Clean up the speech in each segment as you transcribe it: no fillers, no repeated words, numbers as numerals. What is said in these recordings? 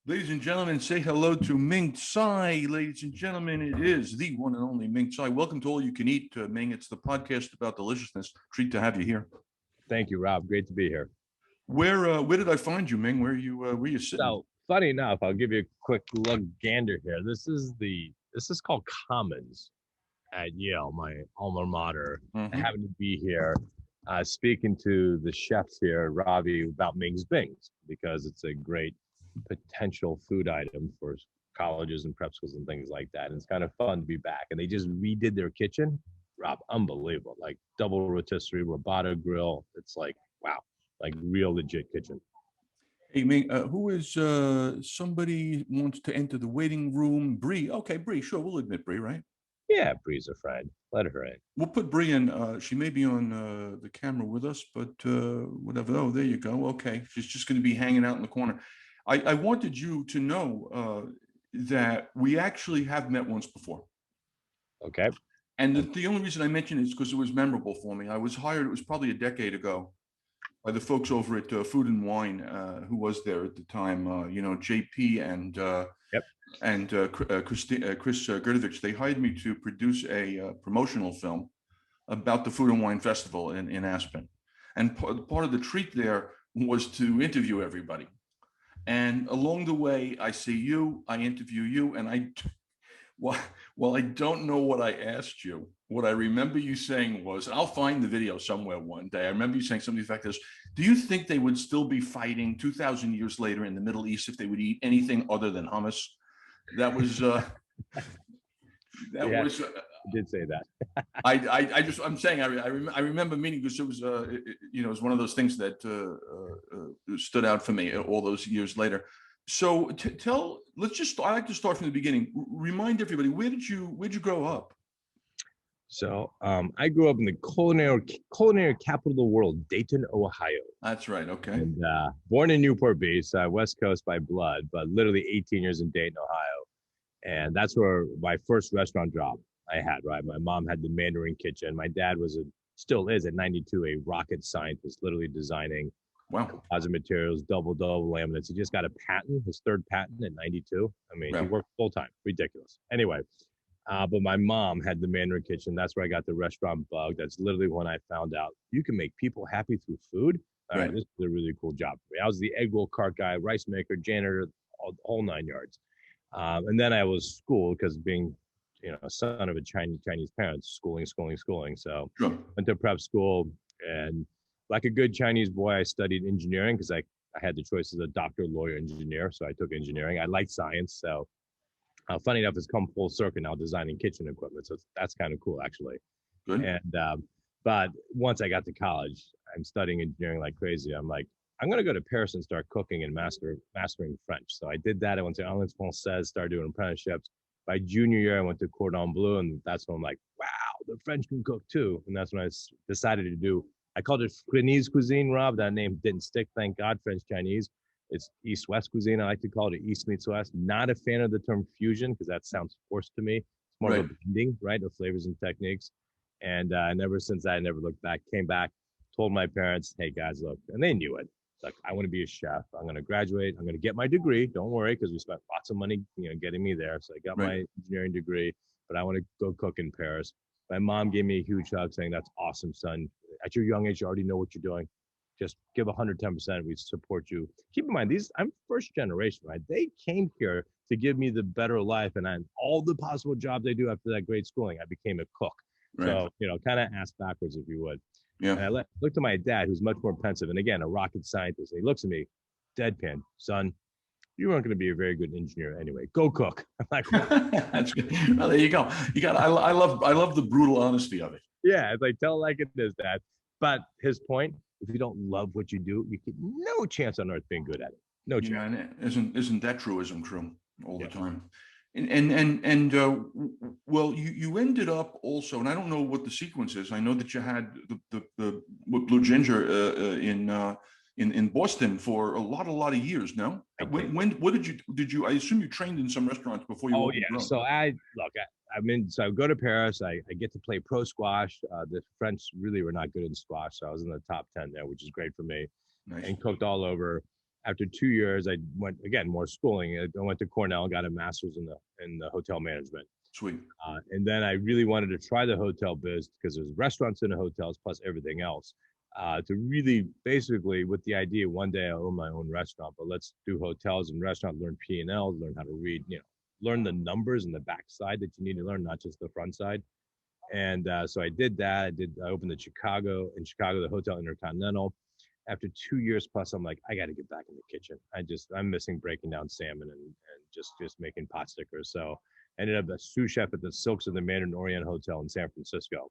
Ladies and gentlemen, say hello to Ming Tsai. Ladies and gentlemen, it is the one and only Ming Tsai. Welcome to All You Can Eat, Ming. It's the podcast about deliciousness. Treat to have you here. Thank you, Rob. Great to be here. Where did I find you, Ming? Where you sitting? So, funny enough, I'll give you a quick look gander here. This is called Commons at Yale, my alma mater. I happen to be here speaking to the chefs here, Ravi, about Ming's Bings, because it's a great potential food item for colleges and prep schools and things like that. And it's kind of fun to be back. And they just redid their kitchen. Rob, unbelievable. Like double rotisserie, robata grill. It's like, wow, like real legit kitchen. Hey, Ming, who is somebody wants to enter the waiting room? Bree. Okay, Bree, sure, we'll admit Bree, right? Yeah, Bree's a friend. Let her in. We'll put Bree in. She may be on the camera with us, but whatever. Oh, there you go. Okay, she's just going to be hanging out in the corner. I wanted you to know that we actually have met once before. Okay. And the only reason I mention it is because it was memorable for me. I was hired, it was probably a decade ago, by the folks over at Food and Wine, who was there at the time, JP and Chris Gerdovich. They hired me to produce a promotional film about the Food and Wine Festival in Aspen. And part of the treat there was to interview everybody. And along the way, I see you, I interview you, and while I don't know what I asked you, what I remember you saying was, and I'll find the video somewhere one day, I remember you saying something like this: do you think they would still be fighting 2,000 years later in the Middle East if they would eat anything other than hummus? That was, I did say that. I'm saying I remember meeting, because it was it was one of those things that stood out for me all those years later. So I like to start from the beginning. Remind everybody, where'd you grow up? So I grew up in the culinary capital of the world, Dayton, Ohio. That's right. Okay. And born in Newport Beach, West Coast by blood, but literally 18 years in Dayton, Ohio. And that's where my first restaurant job I had, right? My mom had the Mandarin kitchen. My dad still is at 92, a rocket scientist, literally designing composite materials, double laminates. He just got a patent, his third patent at 92. I mean, he worked full time, ridiculous. Anyway, but my mom had the Mandarin kitchen. That's where I got the restaurant bug. That's literally when I found out you can make people happy through food. All right, this is a really cool job for me. I was the egg roll cart guy, rice maker, janitor, all 9 yards. And then I was schooled, because being a son of a Chinese parents, schooling. So went to prep school, and like a good Chinese boy, I studied engineering because I had the choice as a doctor, lawyer, engineer. So I took engineering. I liked science. So funny enough, it's come full circle now, designing kitchen equipment. So that's kind of cool, actually. Good. And but once I got to college, I'm studying engineering like crazy. I'm like, I'm going to go to Paris and start cooking and mastering French. So I did that. I went to Alliance Française, started doing apprenticeships. By junior year, I went to Cordon Bleu, and that's when I'm like, wow, the French can cook too. And that's when I decided to do, I called it Chinese cuisine, Rob. That name didn't stick, thank God. French Chinese. It's East-West cuisine. I like to call it East meets West. Not a fan of the term fusion, because that sounds forced to me. It's more of a blending, right, of flavors and techniques. And ever since that, I never looked back. Came back, told my parents, hey guys, look, and they knew it. Like, I want to be a chef. I'm going to graduate. I'm going to get my degree. Don't worry, because we spent lots of money, getting me there. So I got my engineering degree, but I want to go cook in Paris. My mom gave me a huge hug, saying, that's awesome, son. At your young age, you already know what you're doing. Just give 110%. We support you. Keep in mind, I'm first generation, right? They came here to give me the better life, and all the possible jobs they do after that great schooling, I became a cook. So, kind of ass backwards, if you would. Yeah. And I looked at my dad, who's much more pensive, and again, a rocket scientist. And he looks at me, deadpan, son, you weren't going to be a very good engineer anyway. Go cook. I'm like, that's good. Well, there you go. I love the brutal honesty of it. Yeah, it's like, tell it like it is, Dad. But his point, if you don't love what you do, you get no chance on earth being good at it. No chance. Yeah, and isn't that truism true all the time? Well, you ended up also, and I don't know what the sequence is. I know that you had the Blue Ginger in Boston for a lot of years. No, what did you? I assume you trained in some restaurants before you. Oh yeah. So I go to Paris. I get to play pro squash. The French really were not good in squash, so I was in the top 10 there, which is great for me. Nice. And cooked all over. After 2 years, I went again more schooling. I went to Cornell, got a master's in the hotel management. Sweet. And then I really wanted to try the hotel biz because there's restaurants in the hotels plus everything else. To really basically with the idea one day I'll own my own restaurant, but let's do hotels and restaurants, learn P&L, learn how to read, learn the numbers and the backside that you need to learn, not just the front side. And so I did that. I opened in Chicago, the Hotel Intercontinental. After 2 years plus, I'm like, I got to get back in the kitchen. I'm missing breaking down salmon and just making pot stickers. So I ended up a sous chef at the Silks of the Mandarin Orient Hotel in San Francisco,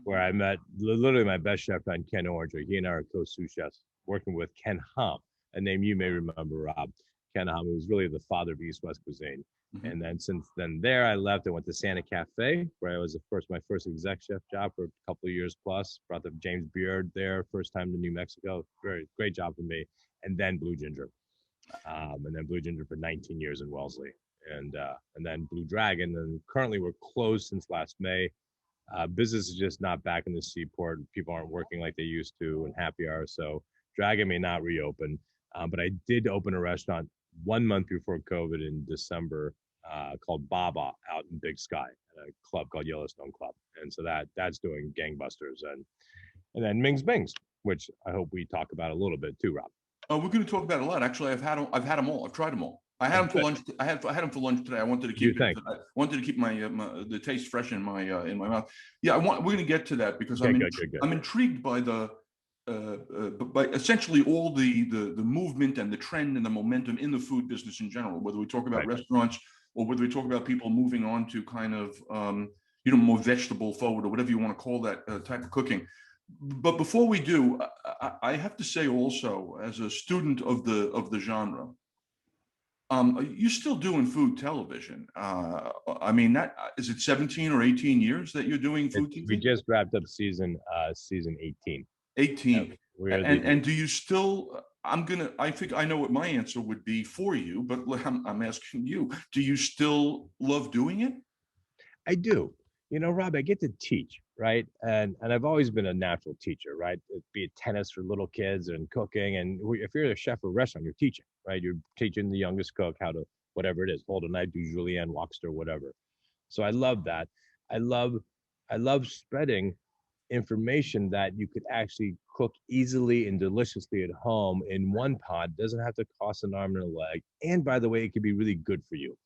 where I met literally my best chef friend, Ken Oranger. He and I are co-sous chefs working with Ken Hom, a name you may remember, Rob. Ken Hom, who was really the father of East-West cuisine. And then since then there, I left and went to Santa Cafe, where I was my first exec chef job for a couple of years plus. Brought the James Beard there, first time to New Mexico. Very great job for me. And then Blue Ginger. And then Blue Ginger for 19 years in Wellesley. And then Blue Dragon. And currently we're closed since last May. Business is just not back in the seaport. People aren't working like they used to and happy hour. So Dragon may not reopen. But I did open a restaurant 1 month before COVID in December called Baba out in Big Sky at a club called Yellowstone Club. And so that's doing gangbusters. And then Ming's Bings, which I hope we talk about a little bit too, Rob. Oh, we're going to talk about it a lot. Actually, I've had them all. I've tried them all. I had them for lunch. I had them for lunch today. I wanted to keep my the taste fresh in my mouth. Yeah, we're going to get to that because I'm intrigued by by essentially all the movement and the trend and the momentum in the food business in general, whether we talk about restaurants or whether we talk about people moving on to kind of more vegetable forward or whatever you want to call that type of cooking. But before we do, I have to say also, as a student of the genre, you're still doing food television. I mean, is it 17 or 18 years that you're doing food TV? We just wrapped up season 18. 18. And do you still? I think I know what my answer would be for you, but I'm asking you: do you still love doing it? I do. Rob, I get to teach, right? And I've always been a natural teacher, right? Be it tennis for little kids and cooking. And if you're a chef or a restaurant, you're teaching, right? You're teaching the youngest cook how to, whatever it is, hold a knife, do julienne, lobster, whatever. So I love that. I love spreading information that you could actually cook easily and deliciously at home in one pot. Doesn't have to cost an arm and a leg. And by the way, it could be really good for you.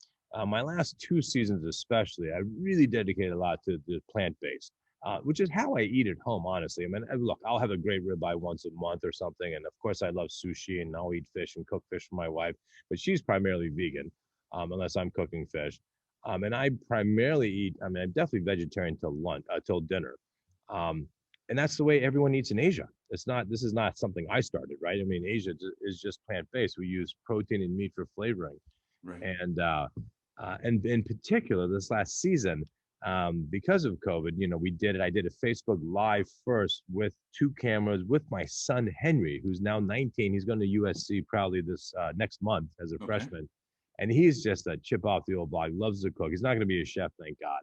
My last 2 seasons especially, I really dedicated a lot to the plant-based, which is how I eat at home, honestly. I mean, look, I'll have a great ribeye once a month or something. And of course, I love sushi and I'll eat fish and cook fish for my wife. But she's primarily vegan, unless I'm cooking fish. And I primarily eat, I'm definitely vegetarian till dinner. And that's the way everyone eats in Asia. This is not something I started, right? I mean, Asia is just plant-based. We use protein and meat for flavoring. Right. And in particular, this last season, because of COVID, I did a Facebook Live first with 2 cameras with my son, Henry, who's now 19. He's going to USC probably this next month as a freshman. And he's just a chip off the old block, loves to cook. He's not going to be a chef, thank God.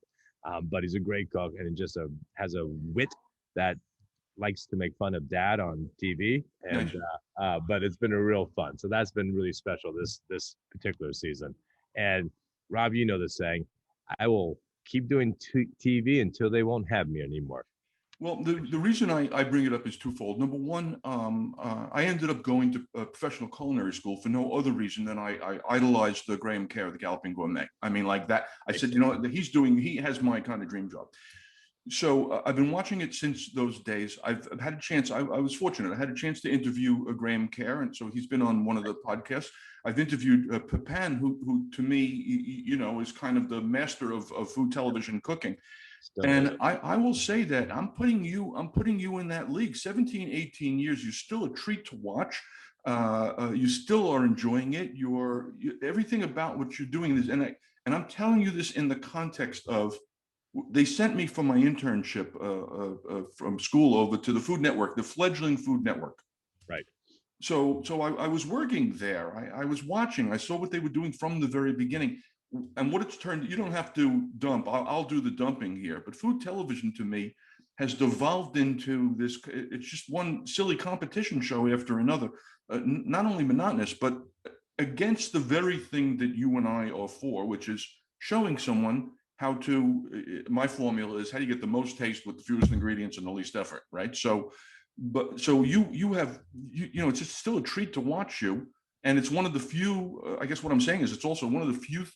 But he's a great cook and just has a wit that likes to make fun of dad on TV. And but it's been a real fun. So that's been really special this particular season. And Rob, you know the saying, I will keep doing TV until they won't have me anymore. Well, the reason I bring it up is twofold. Number one, I ended up going to a professional culinary school for no other reason than I idolized the Graham Kerr, the Galloping Gourmet. I mean, like that. I said, he has my kind of dream job. So I've been watching it since those days. I've had a chance. I was fortunate. I had a chance to interview Graham Kerr, and so he's been on one of the podcasts. I've interviewed Pepin, who to me, is kind of the master of food television cooking. And I will say that I'm putting you in that league. 17, 18 years, you're still a treat to watch. You still are enjoying it. Everything about what you're doing is, and I'm telling you this in the context of, they sent me for my internship from school over to the Food Network, the fledgling Food Network. Right. So I was working there. I was watching. I saw what they were doing from the very beginning. And what it's turned, you don't have to dump. I'll do the dumping here. But food television to me has devolved into this. It's just one silly competition show after another, not only monotonous, but against the very thing that you and I are for, which is showing someone how to, my formula is how do you get the most taste with the fewest ingredients and the least effort, right? So, but so you have, it's just still a treat to watch you. And it's one of the few, I guess what I'm saying is it's also one of the few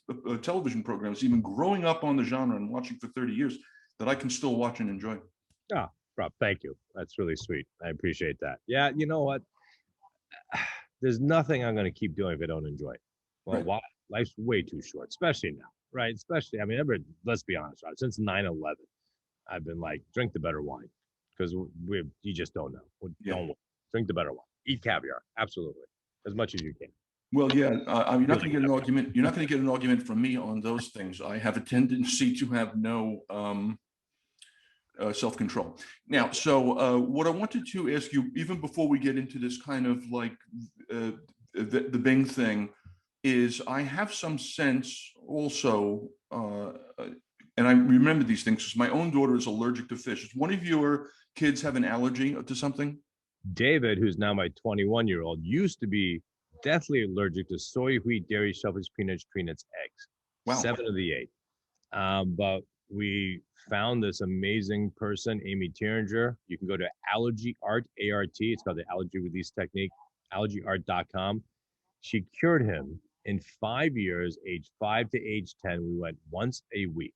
television programs, even growing up on the genre and watching for 30 years, that I can still watch and enjoy. Oh, Rob, thank you. That's really sweet. I appreciate that. Yeah, you know what? There's nothing I'm going to keep doing if I don't enjoy it. Well, Right. why? Life's way too short, especially now, right? Especially, I mean, let's be honest, Rob, since 9/11, I've been like, drink the better wine because you just don't know. Yeah. Don't drink the better wine. Eat caviar, absolutely, as much as you can. Well, yeah, I mean, you're not going to get an argument. You're not going to get an argument from me on those things. I have a tendency to have no self-control. Now, so what I wanted to ask you, even before we get into this kind of like the Bing thing, is I have some sense also, and I remember these things because my own daughter is allergic to fish. Does one of your kids have an allergy to something? David, who's now my 21-year-old, used to be deathly allergic to soy, wheat, dairy, shellfish, peanuts, tree nuts, eggs. Wow. 7 of the 8. But we found this amazing person, Amy Tieringer. You can go to Allergy Art, A-R-T. It's called the Allergy Release Technique, allergyart.com. She cured him in 5 years, age 5 to age 10. We went once a week.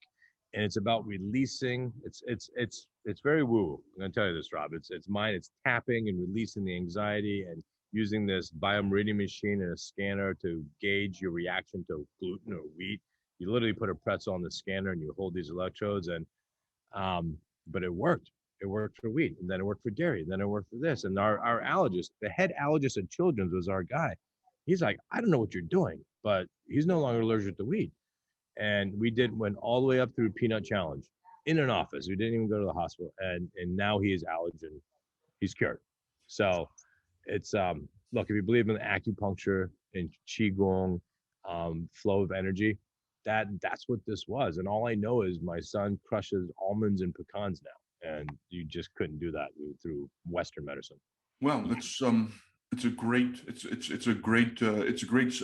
And it's about releasing. It's very woo. I'm gonna tell you this, Rob. It's mine. It's tapping and releasing the anxiety and using this biomeridian machine and a scanner to gauge your reaction to gluten or wheat. You literally put a pretzel on the scanner and you hold these electrodes, and but it worked. It worked for wheat, and then it worked for dairy, and then it worked for this. And our allergist, the head allergist at Children's, was our guy. He's like, I don't know what you're doing, but he's no longer allergic to wheat. And we went all the way up through peanut challenge in an office. We didn't even go to the hospital, and now he is allergen. He's cured. So it's look, if you believe in acupuncture and qigong, flow of energy, that's what this was. And all I know is my son crushes almonds and pecans now, and you just couldn't do that through Western medicine. Well, it's a great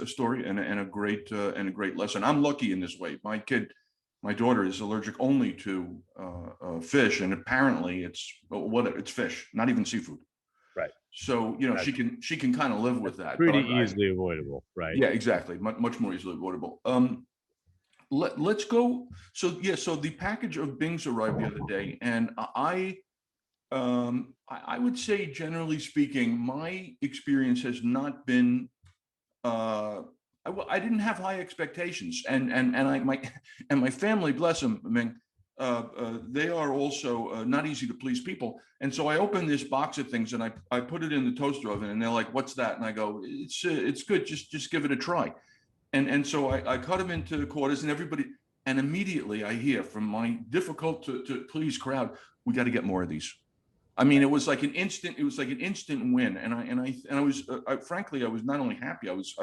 story and a great lesson. I'm lucky in this way. My daughter is allergic only to fish, and apparently it's fish, not even seafood. Right. So she can kind of live with that. Pretty easily avoidable, right? Yeah, exactly. Much more easily avoidable. Let's go. So the package of Bings arrived the other day, and I would say, generally speaking, my experience has not been. I didn't have high expectations, and my family, bless them, Ming, they are also not easy to please people. And so I opened this box of things and I put it in the toaster oven, and they're like, "What's that?" And I go, "It's good. Just give it a try." And so I cut them into quarters, and immediately I hear from my difficult to please crowd, "We got to get more of these." I mean, it was like an instant win. And I was frankly, I was not only happy, I was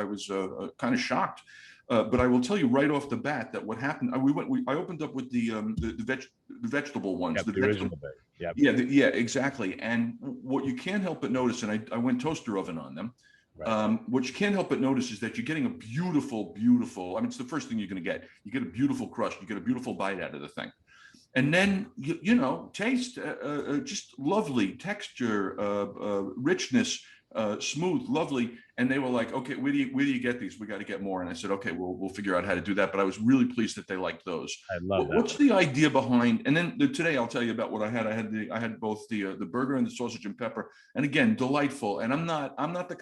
kind of shocked. But I will tell you right off the bat that what happened, I opened up with the vegetable ones. Yep, the original bit. Yep. Yeah, exactly. And what you can't help but notice, and I went toaster oven on them. Right. What you can't help but notice is that you're getting a beautiful, I mean, it's the first thing you're going to get. You get a beautiful crust. You get a beautiful bite out of the thing. And then, taste, just lovely texture, richness, smooth, lovely. And they were like, "Okay, where do you get these? We got to get more." And I said, "Okay, we'll figure out how to do that." But I was really pleased that they liked those. I love that. What's the idea behind? And then today I'll tell you about what I had. I had both the burger and the sausage and pepper. And again, delightful. And I'm not the,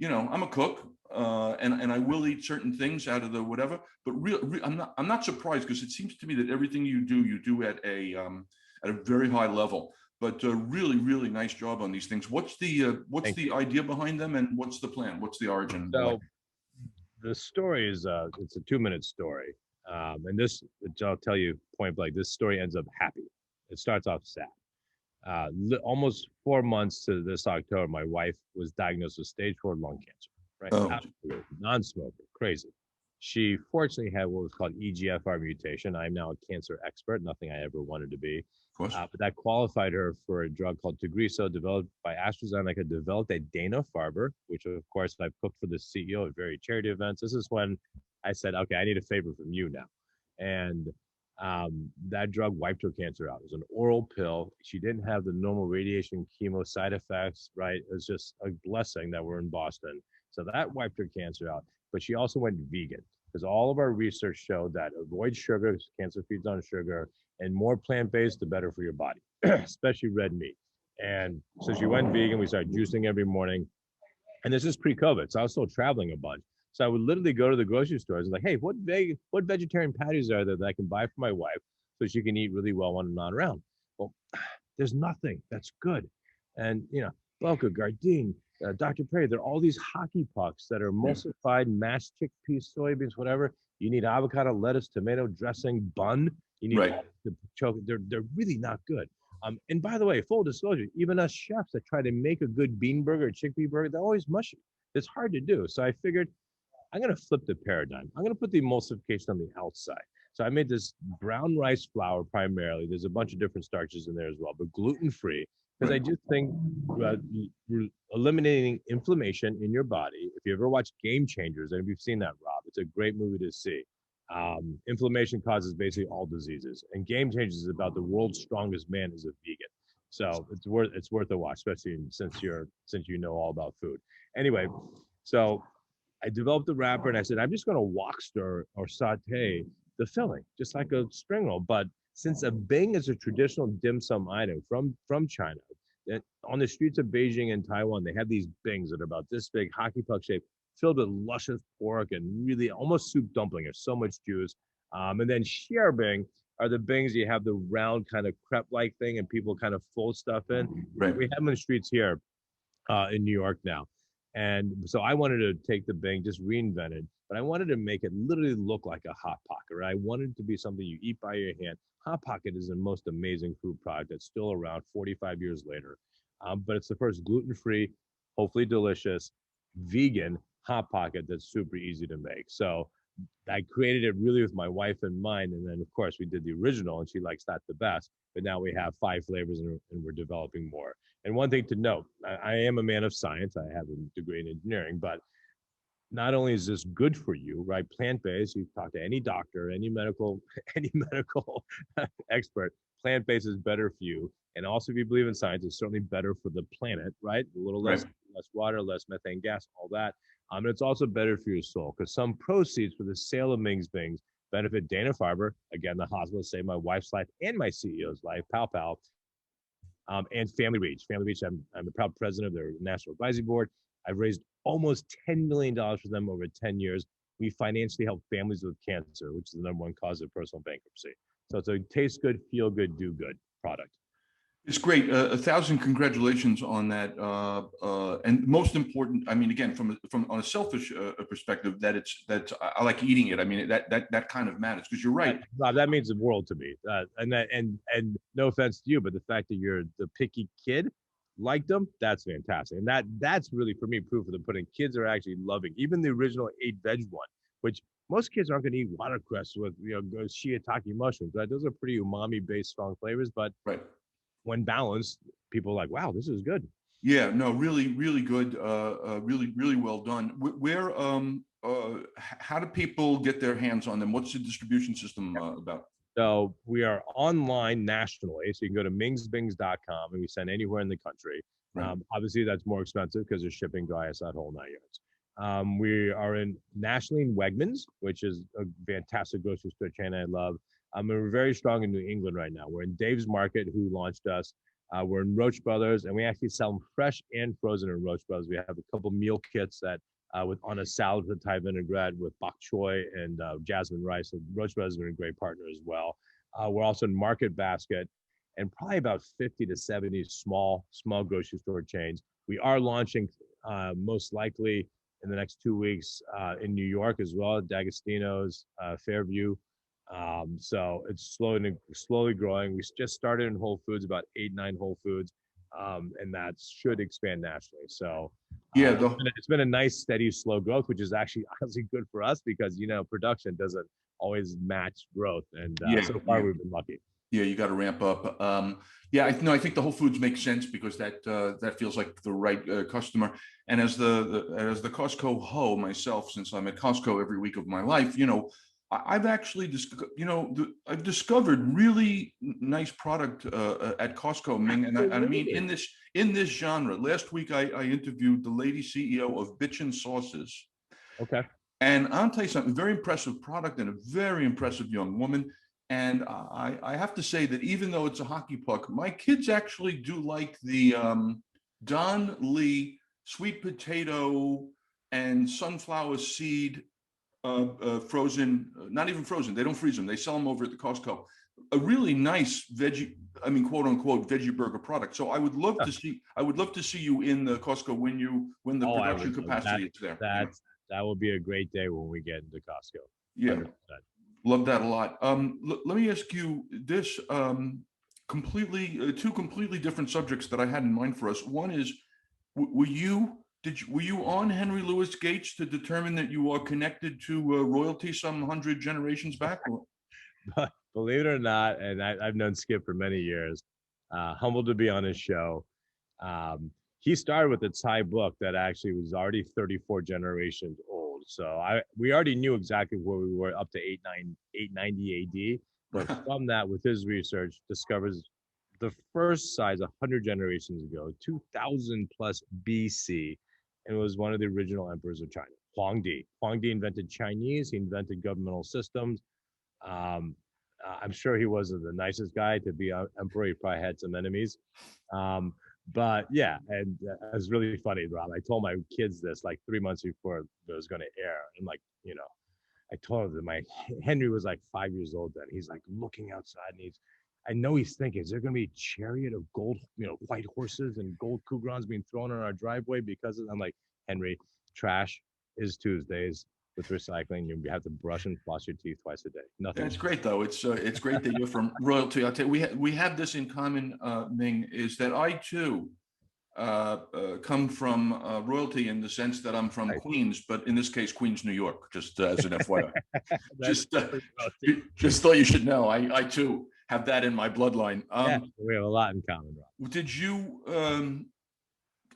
I'm a cook, and I will eat certain things out of the whatever. But I'm not surprised, because it seems to me that everything you do at a very high level. But really, really nice job on these things. What's the idea behind them, and what's the plan? What's the origin? So the story is it's a 2-minute story, and this, I'll tell you point blank, this story ends up happy. It starts off sad. Almost 4 months to this October, my wife was diagnosed with stage 4 lung cancer. Right, absolutely non-smoker, crazy. She fortunately had what was called EGFR mutation. I'm now a cancer expert, nothing I ever wanted to be. course. But that qualified her for a drug called Tagrisso, developed by AstraZeneca, developed at Dana-Farber, which of course I've cooked for the CEO at various charity events. This is when I said, okay, I need a favor from you now. And that drug wiped her cancer out. It was an oral pill. She didn't have the normal radiation chemo side effects, right? It was just a blessing that we're in Boston. So that wiped her cancer out. But she also went vegan because all of our research showed that avoid sugar, cancer feeds on sugar, and more plant-based, the better for your body, especially red meat. And so she went vegan. We started juicing every morning. And this is pre-COVID, so I was still traveling a bunch. So I would literally go to the grocery stores and like, hey, what vegetarian patties are there that I can buy for my wife so she can eat really well when I'm not around? Well, there's nothing that's good. And, you know, Boca, Gardein, Dr. Perry, they're all these hockey pucks that are emulsified, mashed chickpeas, soybeans, whatever. You need avocado, lettuce, tomato, dressing, bun. You need to choke. They're really not good. And by the way, full disclosure, even us chefs that try to make a good bean burger, chickpea burger, they're always mushy. It's hard to do. So I figured I'm going to flip the paradigm. I'm going to put the emulsification on the outside. So I made this brown rice flour primarily. There's a bunch of different starches in there as well, but gluten-free, because I just think eliminating inflammation in your body. If you ever watch Game Changers, and if you've seen that, Rob, it's a great movie to see. Inflammation causes basically all diseases, and Game Changers is about the world's strongest man is a vegan. So it's worth a watch, especially since you know all about food. Anyway, so I developed the wrapper and I said, I'm just going to wok stir or saute the filling, just like a spring roll. But since a bing is a traditional dim sum item from China, that on the streets of Beijing and Taiwan, they have these bings that are about this big, hockey puck shaped, filled with luscious pork and really almost soup dumpling. There's so much juice. And then xiao bing are the bings you have the round kind of crepe-like thing and people kind of fold stuff in. Right. We have them in the streets here in New York now. And so I wanted to take the bing, just reinvent it, but I wanted to make it literally look like a Hot Pocket, right? I wanted it to be something you eat by your hand. Hot Pocket is the most amazing food product that's still around 45 years later. But it's the first gluten-free, hopefully delicious, vegan Hot Pocket that's super easy to make. So I created it really with my wife in mind. And then, of course, we did the original, and she likes that the best. But now we have 5 flavors, and we're developing more. And one thing to note, I am a man of science. I have a degree in engineering, but not only is this good for you, right? Plant-based, you talk to any doctor, any medical expert, plant-based is better for you. And also, if you believe in science, it's certainly better for the planet, right? A little less water, less methane gas, all that. And it's also better for your soul because some proceeds for the sale of Ming's Bings benefit Dana-Farber, again, the hospital, saved my wife's life and my CEO's life, Pal, and Family Reach. Family Reach, I'm the proud president of their national advisory board. I've raised almost $10 million for them over 10 years. We financially help families with cancer, which is the #1 cause of personal bankruptcy. So it's a taste good, feel good, do good product. It's great. 1,000 congratulations on that. And most important, I mean, again, from on a selfish perspective, that I like eating it. I mean, that kind of matters because you're right. Rob, that means the world to me. And no offense to you, but the fact that you're the picky kid liked them, that's fantastic. And that's really for me proof of the pudding. Kids are actually loving even the original 8-veg one, which most kids aren't going to eat watercress with shiitake mushrooms. Right? Those are pretty umami-based, strong flavors, but when balanced, people are like, wow, this is good. Yeah, no, really, really good. Really well done. Where, how do people get their hands on them? What's the distribution system about? So we are online nationally. So you can go to mingsbings.com and we send anywhere in the country. Right. Obviously, that's more expensive because they're shipping dry ice, that whole 9 yards. We are nationally in Wegmans, which is a fantastic grocery store chain I love. We're very strong in New England right now. We're in Dave's Market, who launched us. We're in Roach Brothers, and we actually sell them fresh and frozen in Roach Brothers. We have a couple meal kits that on a salad with Thai vinaigrette with bok choy and jasmine rice. So Roach Brothers has been a great partner as well. We're also in Market Basket and probably about 50 to 70 small grocery store chains. We are launching most likely in the next 2 weeks in New York as well, D'Agostino's, Fairview. So it's slowly growing. We just started in Whole Foods, about 8-9 Whole Foods, and that should expand nationally. So yeah, it's been a nice, steady, slow growth, which is actually honestly good for us because production doesn't always match growth, and so far we've been lucky. Yeah, you got to ramp up. Yeah, I think the Whole Foods makes sense because that feels like the right customer. And as the Costco ho myself, since I'm at Costco every week of my life, I've actually I've discovered really nice product at Costco, Ming, and I mean in this genre. Last week I interviewed the lady CEO of Bitchin' Sauces, Okay. and I'll tell you something, very impressive product and a very impressive young woman. And I have to say that even though it's a hockey puck, my kids actually do like the Don Lee sweet potato and sunflower seed frozen, not even frozen. They don't freeze them. They sell them over at the Costco. A really nice veggie, I mean, quote unquote, veggie burger product. So I would love to see, you in the Costco when the production capacity is there. That will be a great day when we get into Costco. Yeah. 100%. Love that a lot. Let me ask you this, two completely different subjects that I had in mind for us. One is, were you on Henry Louis Gates to determine that you are connected to royalty some 100 generations back? But believe it or not, and I've known Skip for many years, humbled to be on his show. He started with a Thai book that actually was already 34 generations old. So we already knew exactly where we were up to 890 AD. But from that, with his research, discovers the first size 100 generations ago, 2000 plus BC, and was one of the original emperors of China, Huangdi. Huangdi invented Chinese. He invented governmental systems. I'm sure he wasn't the nicest guy to be an emperor. He probably had some enemies. But yeah, and it was really funny, Rob. I told my kids this like 3 months before it was going to air. And like, I told them Henry was like 5 years old then. He's like looking outside and I know he's thinking, is there going to be a chariot of gold, white horses and gold cougarons being thrown on our driveway because of, I'm like, Henry, trash is Tuesdays with recycling. You have to brush and floss your teeth twice a day. Nothing. That's great, though. It's great that you're from royalty. I'll tell you, we have this in common, Ming, is that I too come from royalty in the sense that I'm from Queens, but in this case, Queens, New York. Just as an FYI, just thought you should know. I too have that in my bloodline. Yeah, we have a lot in common, Rob. Did you?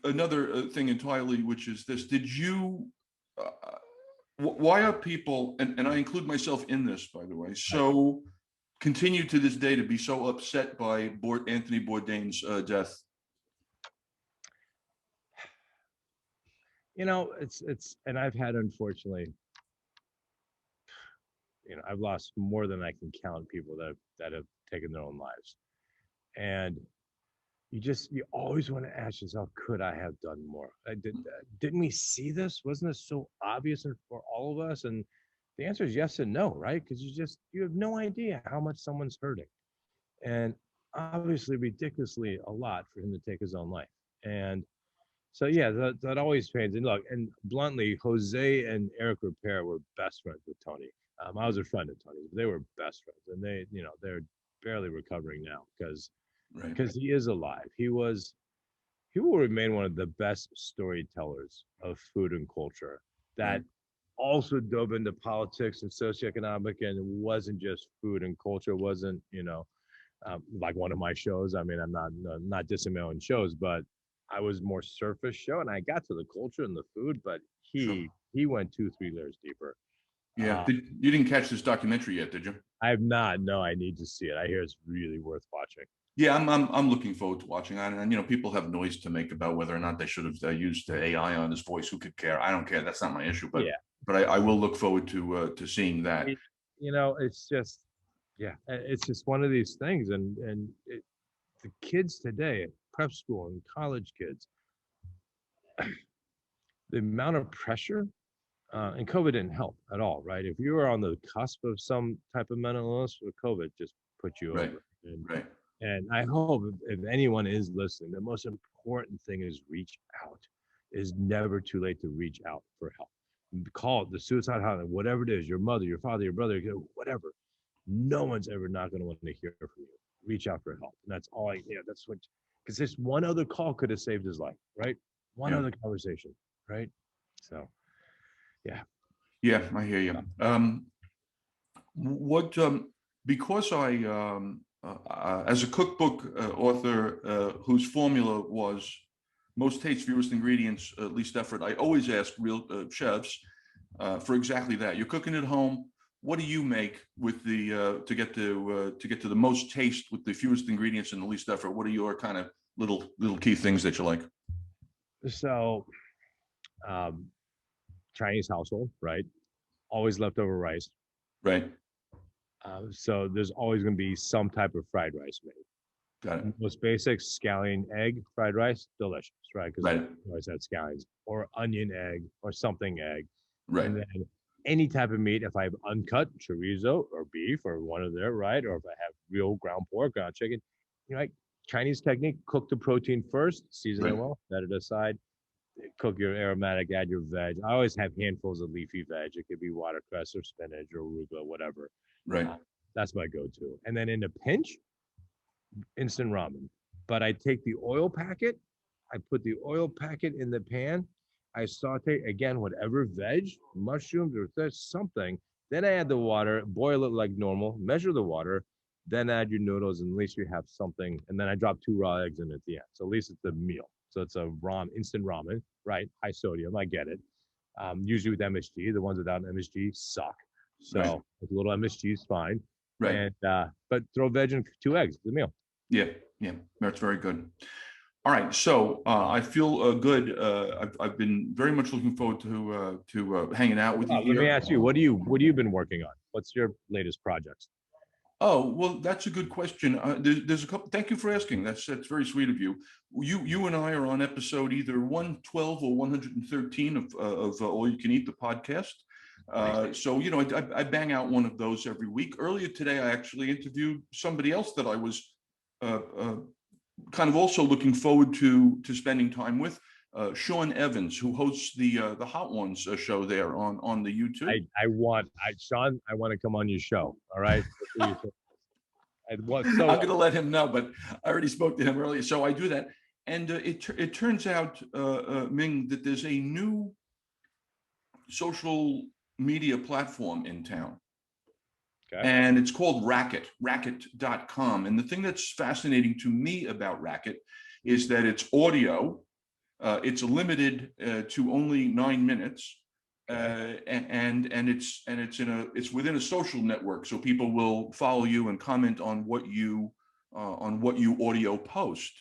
Another thing entirely, which is this: did you? Why are people, and I include myself in this, by the way, so continue to this day to be so upset by Anthony Bourdain's death? It's, and I've had, unfortunately, I've lost more than I can count people that have taken their own lives. And you always want to ask yourself, could I have done more? Didn't we see this? Wasn't this so obvious for all of us? And the answer is yes and no, right? Because you have no idea how much someone's hurting. And obviously ridiculously a lot for him to take his own life. And so, yeah, that always pains. And look, and bluntly, Jose and Eric Repair were best friends with Tony. I was a friend of Tony's, but they were best friends. And they're barely recovering now because he is alive. He will remain one of the best storytellers of food and culture that also dove into politics and socioeconomic, and it wasn't just food and culture. It wasn't, like one of my shows. I mean, I'm not dissing my own shows, but I was more surface show, and I got to the culture and the food, but he went 2-3 layers deeper. Yeah. You didn't catch this documentary yet, did you? I have not. No, I need to see it. I hear it's really worth watching. Yeah, I'm looking forward to watching it. And people have noise to make about whether or not they should have used the AI on his voice. Who could care? I don't care. That's not my issue. But I will look forward to seeing that. It's just, it's just one of these things. And the kids today, prep school and college kids, the amount of pressure, and COVID didn't help at all, right? If you were on the cusp of some type of mental illness, with COVID just put you over. And I hope if anyone is listening, the most important thing is reach out. It is never too late to reach out for help. Call the suicide hotline, whatever it is, your mother, your father, your brother, whatever. No one's ever not going to want to hear from you. Reach out for help. And that's all that's what, because this one other call could have saved his life, right? One other conversation, right? So, yeah. Yeah, I hear you. Because as a cookbook author whose formula was most taste, fewest ingredients, least effort, I always ask real chefs for exactly that. You're cooking at home. What do you make with the to get to the most taste with the fewest ingredients and the least effort? What are your kind of little key things that you like? So, um, Chinese household, right? Always leftover rice. Right. So there's always going to be some type of fried rice made. Got it. Most basic scallion egg fried rice, delicious, right? Because Right. I always had scallions, or onion egg, or something egg. Right. And then any type of meat, if I have uncut chorizo or beef or one of their, right? Or if I have real ground pork, ground chicken, like Chinese technique, cook the protein first, season it well, set it aside, cook your aromatic, add your veg. I always have handfuls of leafy veg. It could be watercress or spinach or arugula, whatever. Right. That's my go-to. And then in a pinch, instant ramen. But I take the oil packet, I put the oil packet in the pan, I saute again whatever veg, mushrooms or something. Then I add the water, boil it like normal, measure the water, then add your noodles, and at least you have something. And then I drop 2 raw eggs in at the end. So at least it's a meal. So it's a instant ramen, right? High sodium, I get it. Usually with MSG, the ones without MSG suck. So with a little MSG is fine. Right. And but throw veg and 2 eggs, the meal. Yeah, that's very good. All right, so I feel good. I've been very much looking forward to hanging out with you here. Let me ask you, what do you been working on? What's your latest projects? Oh, well, that's a good question. There's a couple. Thank you for asking. That's very sweet of you. You and I are on episode either 112 or 113 of All You Can Eat, the podcast. So I bang out one of those every week. Earlier today, I actually interviewed somebody else that I was kind of also looking forward to spending time with. Sean Evans, who hosts the Hot Ones show there on the YouTube. Sean, I want to come on your show. All right. I'm going to let him know, but I already spoke to him earlier, so I do that. And it turns out, Ming, that there's a new social media platform in town. Okay. And it's called Racket, racket.com. And the thing that's fascinating to me about Racket is that it's audio. It's limited to only 9 minutes, and it's within a social network, so people will follow you and comment on what you audio post.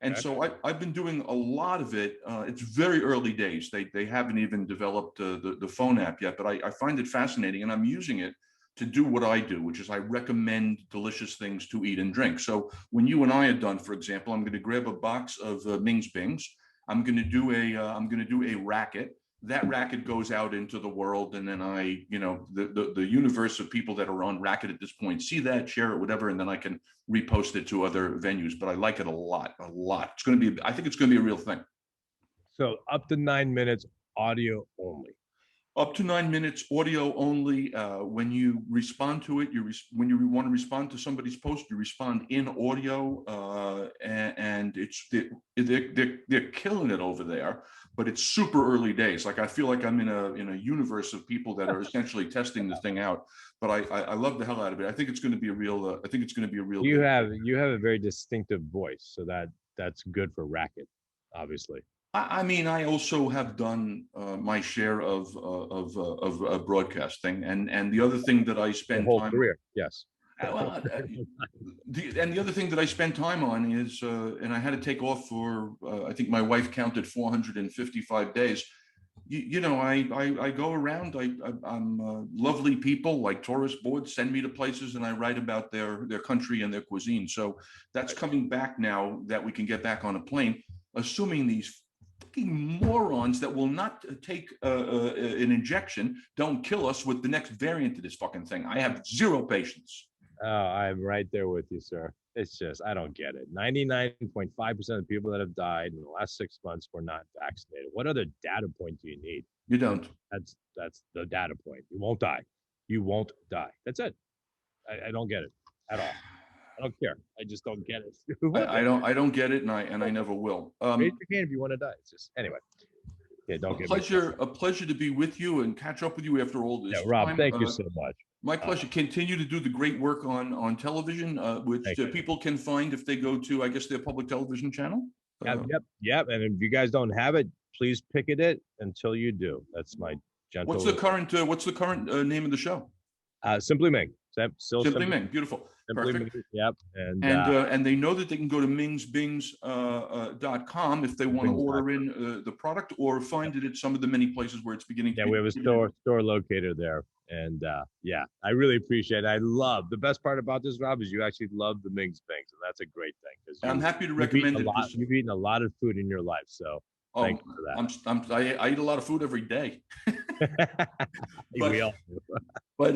And so I've been doing a lot of it. It's very early days. They haven't even developed the phone app yet, but I find it fascinating, and I'm using it to do what I do, which is I recommend delicious things to eat and drink. So when you and I are done, for example, I'm going to grab a box of Ming's Bings. I'm going to do a racket. That racket goes out into the world, and then the universe of people that are on Racket at this point see that, share it, whatever, and then I can repost it to other venues. But I like it a lot. It's going to be. I think it's going to be a real thing. So up to 9 minutes, audio only. Up to 9 minutes, audio only. When you respond to it, when you want to respond to somebody's post, you respond in audio, and they're killing it over there. But it's super early days. Like I feel like I'm in a universe of people that are essentially testing the thing out. But I love the hell out of it. I think it's going to be a real. I think it's going to be a real. You have a very distinctive voice, so that's good for Racket, obviously. I mean, I also have done my share of broadcasting, and the other thing that I spend whole time career, yes. And the other thing that I spend time on is, and I had to take off for I think my wife counted 455 days. I go around. I'm lovely people like tourist boards send me to places, and I write about their country and their cuisine. So that's coming back now that we can get back on a plane, assuming these morons that will not take an injection don't kill us with the next variant of this fucking thing. I have zero patience. Oh, I'm right there with you, sir. It's just, I don't get it. 99.5% of people that have died in the last 6 months were not vaccinated. What other data point do you need? You don't. That's the data point. You won't die. You won't die. That's it. I don't get it at all. I don't care. I just don't get it. I don't get it, and I never will. Raise your hand if you want to die. It's just anyway. Yeah, don't get a pleasure to be with you and catch up with you after all this. Yeah, Rob, time. thank you so much. My pleasure. Continue to do the great work on television, which Thank you. people can find if they go to, I guess, their public television channel. Yep. And if you guys don't have it, please picket it until you do. That's my gentle. What's the current name of the show? Simply Ming. Simply Ming. Beautiful. Simply Perfect. Ming. Yep. And they know that they can go to mingsbings.com if they want to order in the product or find it at some of the many places where it's beginning to we have a store locator there. And I really appreciate it. The best part about this, Rob, is you actually love the Ming's Bings, and that's a great thing. I'm happy to recommend it. You've eaten a lot of food in your life, so thank you for that. I eat a lot of food every day. We all do. But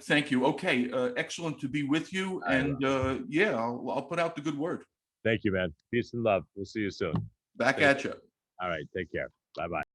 thank you. Okay, excellent to be with you, and I'll put out the good word. Thank you, man. Peace and love. We'll see you soon. Back at you. All right, take care. Bye-bye.